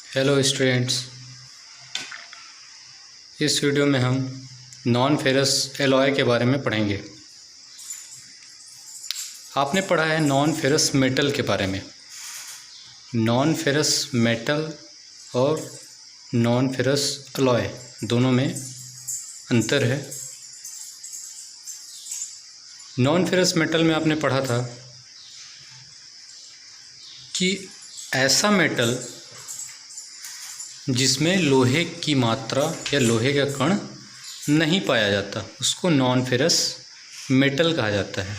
Hello students, इस video में हम नॉन फेरस एलॉय के बारे में पढ़ेंगे। आपने पढ़ा है नॉन फेरस मेटल के बारे में। नॉन फेरस मेटल और नॉन फेरस एलॉय दोनों में अंतर है। नॉन फेरस मेटल में आपने पढ़ा था कि ऐसा मेटल जिसमें लोहे की मात्रा या लोहे का कण नहीं पाया जाता उसको नॉन फेरस मेटल कहा जाता है।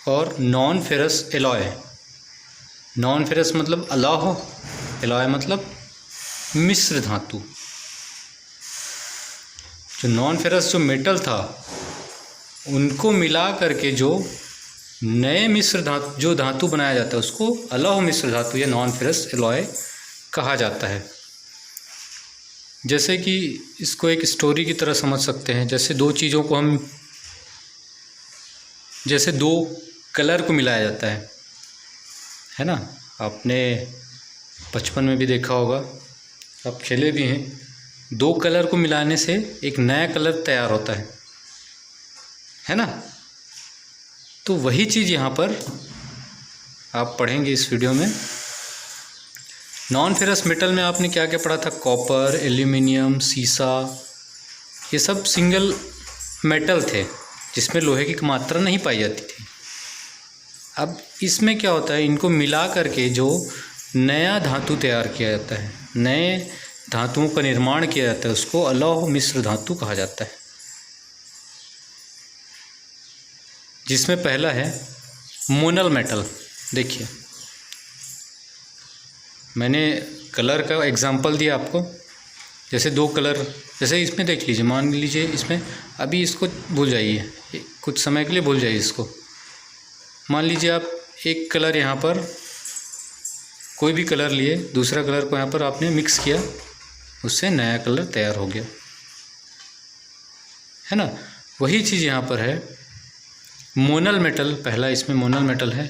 और non ferrous alloy, non ferrous मतलब अलौह, एलॉय मतलब मिश्र धातु। जो नॉन फेरस जो मेटल था उनको मिला करके जो नए मिश्र धातु जो धातु बनाया जाता है उसको अलौह मिश्र धातु या नॉन फेरस एलॉय कहा जाता है। जैसे कि इसको एक स्टोरी की तरह समझ सकते हैं। जैसे दो चीज़ों को जैसे दो कलर को मिलाया जाता है ना। आपने बचपन में भी देखा होगा, आप खेले भी हैं। दो कलर को मिलाने से एक नया कलर तैयार होता है ना। तो वही चीज़ यहाँ पर आप पढ़ेंगे इस वीडियो में। नॉन फेरस मेटल में आपने क्या क्या पढ़ा था? कॉपर, एल्यूमिनियम, सीसा, ये सब सिंगल मेटल थे जिसमें लोहे की मात्रा नहीं पाई जाती थी। अब इसमें क्या होता है, इनको मिला करके जो नया धातु तैयार किया जाता है, नए धातुओं का निर्माण किया जाता है, उसको अलौह मिश्र धातु कहा जाता है। जिसमें पहला है मोनल मेटल। देखिए, मैंने कलर का एग्जांपल दिया आपको। जैसे दो कलर, जैसे इसमें देख लीजिए, मान लीजिए इसमें अभी इसको भूल जाइए, कुछ समय के लिए भूल जाइए इसको। मान लीजिए आप एक कलर यहाँ पर, कोई भी कलर लिए, दूसरा कलर को यहाँ पर आपने मिक्स किया, उससे नया कलर तैयार हो गया, है ना। वही चीज़ यहाँ पर है मोनल मेटल। पहला इसमें मोनल मेटल है।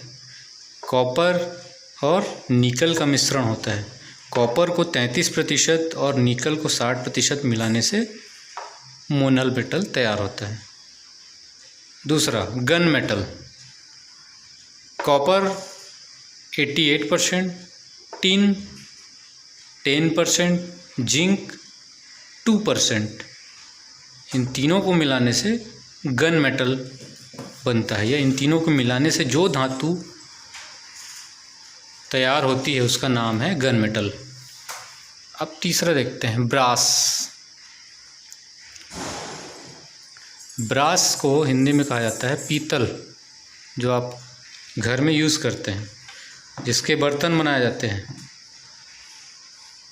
कॉपर और निकल का मिश्रण होता है। कॉपर को 33% और निकल को 60% मिलाने से मोनल मेटल तैयार होता है। दूसरा gun metal. Copper 88%, tin 10%, zinc 2%। इन तीनों को मिलाने से गन मेटल बनता है, या इन तीनों को मिलाने से जो धातु तैयार होती है उसका नाम है गन मेटल। अब तीसरा देखते हैं ब्रास। ब्रास को हिंदी में कहा जाता है पीतल, जो आप घर में यूज़ करते हैं, जिसके बर्तन बनाए जाते हैं,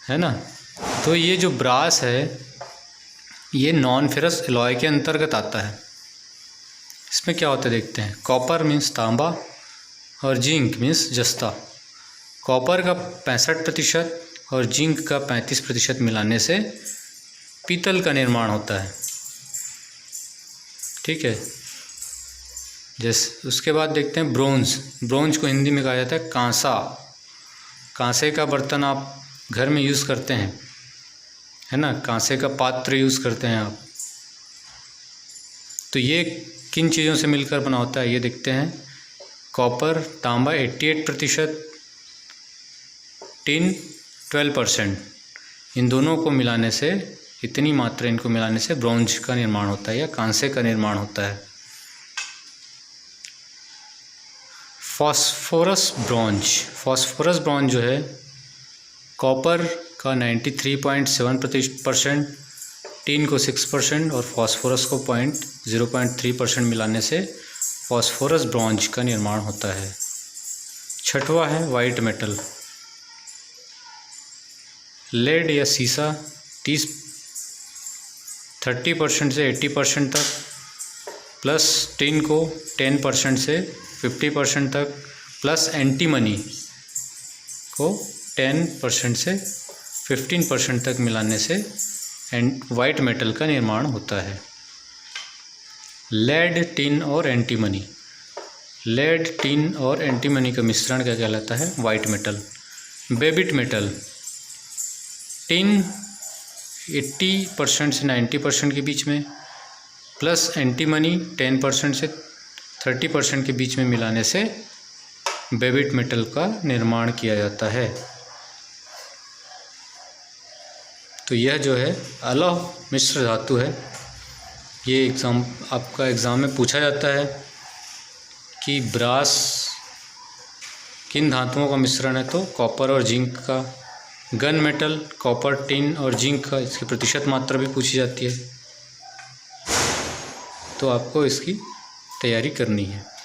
है ना। तो ये जो ब्रास है ये नॉन फेरस एलॉय के अंतर्गत आता है। इसमें क्या होता है देखते हैं। कॉपर मीन्स तांबा और जिंक मीन्स जस्ता। कॉपर का 65% और जिंक का 35% मिलाने से पीतल का निर्माण होता है, ठीक है। जैसे उसके बाद देखते हैं ब्रोंज। ब्रोंज को हिंदी में कहा जाता है कांसा। कांसे का बर्तन आप घर में यूज़ करते हैं, है ना। कांसे का पात्र यूज़ करते हैं आप। तो ये किन चीज़ों से मिलकर बना होता है ये देखते हैं। कॉपर, तांबा 88%, टिन 12%। इन दोनों को मिलाने से, इतनी मात्रा इनको मिलाने से ब्रोंज का निर्माण होता है या कांसे का निर्माण होता है। Phosphorus bronze. फॉस्फोरस ब्रोंज जो है कॉपर का 93.7%, टिन को 6% और फॉस्फोरस को 0.3% मिलाने से फॉस्फोरस ब्रोंज का निर्माण होता है। छठवां है वाइट मेटल। लेड या सीसा 30% से 80% तक, प्लस टिन को 10% से 50% तक, प्लस एंटीमनी को 10% से 15% तक मिलाने से वाइट मेटल का निर्माण होता है। लेड, टिन और एंटीमनी। लेड, टिन और एंटीमनी का मिश्रण क्या कहलाता है? White metal. Babbitt metal, tin 80% से 90% के बीच में, प्लस एंटीमनी 10% से 30% के बीच में मिलाने से बेबिट मेटल का निर्माण किया जाता है। तो यह जो है अलौह मिश्र धातु है। ये आपका एग्ज़ाम में पूछा जाता है कि ब्रास किन धातुओं का मिश्रण है, तो कॉपर और जिंक का। गन मेटल कॉपर, टिन और जिंक का, इसकी प्रतिशत मात्रा भी पूछी जाती है। तो आपको इसकी तैयारी करनी है।